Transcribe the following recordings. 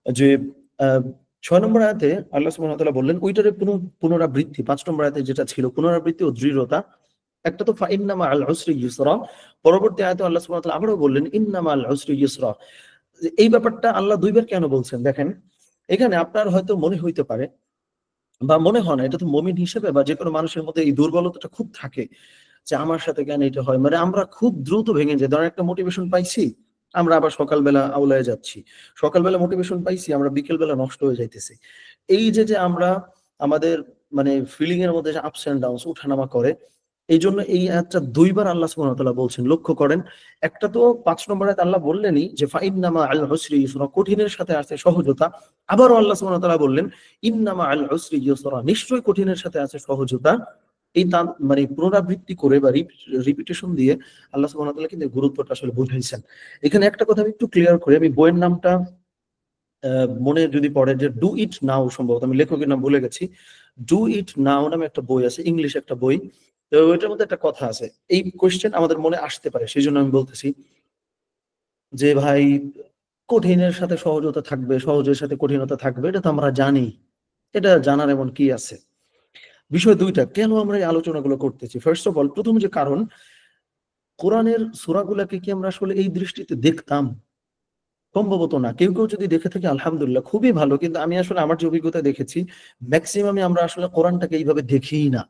যে ৬ নম্বর আয়াতে আল্লাহ সুবহানাহু ওয়া তাআলা বললেন ওইটার পুনরাবৃত্তি, ৫ নম্বর আয়াতে যেটা ছিল পুনরাবৃত্তি ও দৃঢ়তা। একটা তো ফাইন্না মাআল উসরি ইউসরা, পরবর্তী আয়াতে আল্লাহ সুবহানাহু ওয়া তাআলা আবারও বললেন ইন্না মাআল উসরি ইউসরা। এই ব্যাপারটা আল্লাহ ২ বার কেন বলছেন দেখেন, এখানে আপনার হয়তো মনে হইতে পারে বা মনে হয় না, এটা তো মুমিন হিসেবে বা যেকোনো মানুষের মধ্যে এই দুর্বলতাটা খুব থাকে যে আমার সাথে কেন এটা হয়, মানে আমরা খুব দ্রুত ভেঙে যাই। ধরেন একটা মোটিভেশন পাইছি, আমরা আবার সকালবেলা আউলায় যাচ্ছি, সকালবেলা মোটিভেশন পাইছি, আমরা বিকেল বেলা নষ্ট হয়ে যাইতেছি। এই যে আমরা আমাদের মানে ফিলিং এর মধ্যে যে আপস এন্ড ডাউনস উঠানামা করে, এই জন্য এই আয়াতটা ২ বার আল্লাহ সুবহানাহু ওয়া তাআলা বলছেন, লক্ষ্য করেন। একটা তো ৫ নম্বর আয়াত আল্লাহ বললেনই যে ফাইন্নামা আল উসরি ইউসরা, কঠিনের সাথে আছে সহজতা। আবারও আল্লাহ সুবহানাহু ওয়া তাআলা বললেন ইন্নামা আল উসরি ইউসরা, নিশ্চয়ই কঠিনের সাথে আছে সহজতা। এই মানে পুনরাবৃত্তি করে বা রিপিটেশন দিয়ে আল্লাহ সুবহানাহু ওয়া তাআলা কিন্তু গুরুত্বটা আসলে বুঝাইছেন। এখানে একটা কথা আমি একটু ক্লিয়ার করি, আমি বইয়ের নামটা মনে যদি পড়ে যে ডু ইট নাও, সম্ভবত আমি লেখকের নাম ভুলে গেছি। ডু ইট নাও নামে একটা বই আছে, ইংলিশ একটা বই। তো ওইটার মধ্যে একটা কথা আছে, এই কোয়েশ্চেন আমাদের মনে আসতে পারে, সেই জন্য আমি বলতেছি যে ভাই কঠিনের সাথে সহজতা থাকবে, সহজের সাথে কঠিনতা থাকবে, এটা তো আমরা জানি, এটা জানার এমন কি আছে। বিষয় ২ টা, কেন আমরা এই আলোচনাগুলো করতেছি? ফার্স্ট অফ অল, প্রথম যে কারণ, কোরআনের সূরাগুলাকে কি আমরা আসলে এই দৃষ্টিতে দেখতাম? সম্ভবত না। কেউ যদি দেখে থাকে আলহামদুলিল্লাহ, খুবই ভালো। কিন্তু আমি আসলে আমার যে অভিজ্ঞতায় দেখেছি, মেক্সিমামই আমরা আসলে কোরআনটাকে এইভাবে দেখিই না।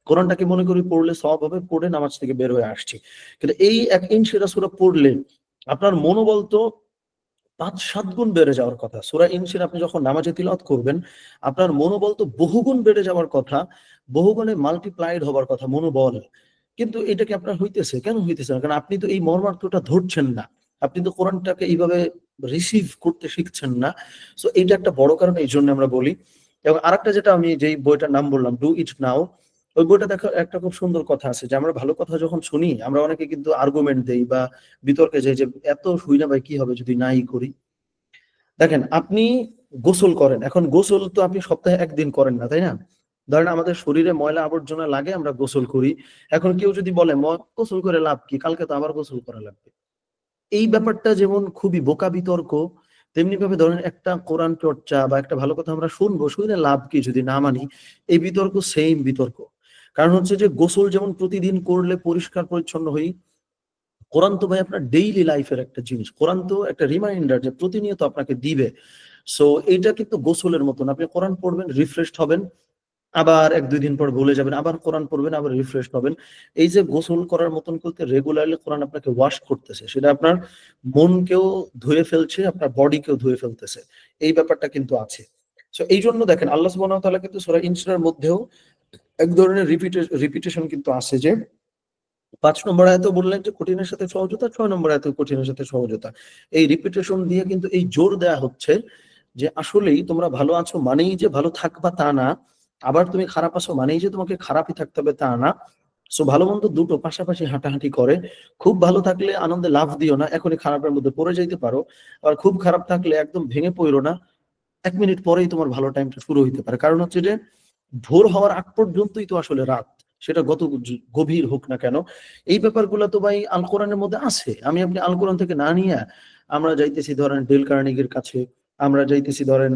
কোরআনটাকে মনে করি পড়লে সওয়াব হবে, পড়ে নামাজ থেকে বের হয়ে আসছি। কিন্তু এই ১ ইঞ্চ সেরা সূরা পড়লে আপনার মনোবল তো ৫-৭ গুণ বেড়ে যাওয়ার কথা। সূরা ইনশির আপনি যখন নামাজে তিলাওয়াত করবেন, আপনার মনোবল তো বহুগুণ বেড়ে যাওয়ার কথা, বহুগুণে মাল্টিপ্লাইড হবার কথা মনোবল। কিন্তু এটা কি আপনার হইতেছে? কেন হইতেছে না? কারণ আপনি তো এই মর্মার্থটা ধরছেন না। আপনি তো কোরআনটাকে এইভাবে রিসিভ করতে শিখছেন না। সো এইটা একটা বড় কারণ, এইজন্য আমরা বলি। এবং আরেকটা যেটা আমি যেই বইটার নাম বললাম, ডু ইট নাও, ওই বইটা দেখো একটা খুব সুন্দর কথা আছে যে আমরা ভালো কথা যখন শুনি, আমরা অনেকে কিন্তু আর্গুমেন্ট দেই বা বিতর্কে যাই যে এত শুই না ভাই কি হবে যদি নাই করি। দেখেন আপনি গোসল করেন। এখন গোসল তো আপনি সপ্তাহে ১ দিন করেন না, তাই না? ধরেন আমাদের শরীরে ময়লা আবর্জনা লাগে, আমরা গোসল করি। এখন কেউ যদি বলে গোসল করে লাভ কি? কালকে তো আবার গোসল করা লাগবে। এই ব্যাপারটা যেমন খুবই বোকা বিতর্ক, তেমনি ভাবে ধরেন একটা কোরআন চর্চা বা একটা ভালো কথা আমরা শুনবো, শুনে লাভ কি যদি না মানি? এই বিতর্ক সেইম বিতর্ক। কারণ হচ্ছে যে গোসল যেমন প্রতিদিন করলে পরিষ্কার পরিচ্ছন্ন হই, কোরআন তো ভাই আপনার ডেইলি লাইফের একটা জিনিস। কোরআন তো একটা রিমাইন্ডার যে প্রতিনিয়ত আপনাকে দিবে। সো এইটা কিন্তু গোসলের মতন। আপনি কোরআন পড়বেন, রিফ্রেশড হবেন। আবার ১-২ দিন পর ভুলে যাবেন। আবার কোরআন পড়বেন, আবার রিফ্রেশড হবেন। এই যে গোসল করার মতন করতে রেগুলারলি কোরআন আপনাকে ওয়াশ করতেছে। সেটা আপনার মনকেও ধুয়ে ফেলছে, আপনার বডিকেও ধুয়ে ফেলতেছে। এই ব্যাপারটা কিন্তু আছে। সো এইজন্য দেখেন আল্লাহ সুবহানাহু ওয়া তাআলা কিন্তু সূরা ইনশিরার মধ্যেও এক ধরনের রিপিটেশন কিন্তু আছে যে ৫ নম্বর আয়াতেও বললেন যে কঠিনের সাথে সহজতা, ৬ নম্বর আয়াতেও কঠিনের সাথে সহজতা। এই রিপিটেশন দিয়ে কিন্তু এই জোর দেয়া হচ্ছে যে আসলেই তোমরা ভালো আছো মানেই যে ভালো থাকবা তা না। আবার তুমি খারাপ আছো মানেই যে তোমাকে খারাপই থাকতে হবে তা না। সো ভালো-মন্দ দুটো পাশাপাশি হাঁটাহাঁটি করে। খুব ভালো থাকলে আনন্দে লাফ দিও না, এখনই খারাপের মধ্যে পড়ে যাইতে পারো। আবার খুব খারাপ থাকলে একদম ভেঙে পইরো না। ১ মিনিট পরেই তোমার ভালো টাইমটা শুরু হইতে পারে। কারণ হচ্ছে যে ভোর হওয়ার আগ পর্যন্তই তো আসলে রাত। সেটা যত গভীর হোক না কেন। এই ব্যাপারগুলা তো ভাই আল কোরআনের মধ্যে আছে। আপনি আল কোরআন থেকে না নিয়া আমরা যাইতেছি ধরেন ডেল কার্নেগির কাছে, আমরা যাইতেছি ধরেন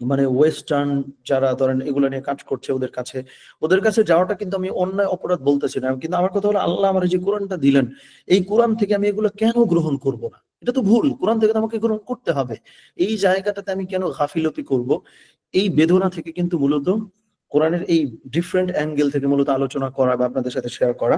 মানে ওয়েস্টার্ন যারা ধরেন এগুলা নিয়ে কাজ করছে ওদের কাছে। ওদের কাছে যাওয়াটা কিন্তু আমি অন্যায় অপরাধ বলতেছি না। কিন্তু আমার কথা হলো আল্লাহ আমারে যে কোরআনটা দিলেন, এই কোরআন থেকে আমি এগুলো কেন গ্রহণ করব না? এটা তো ভুল। কোরআন থেকে তো আমাকে গ্রহণ করতে হবে। এই জায়গাটাতে আমি কেন গাফিলতি করব? এই বেদনা থেকে কিন্তু মূলত কোরআনের এই ডিফারেন্ট অ্যাঙ্গেল থেকে মূলত আলোচনা করা বা আপনাদের সাথে শেয়ার করা।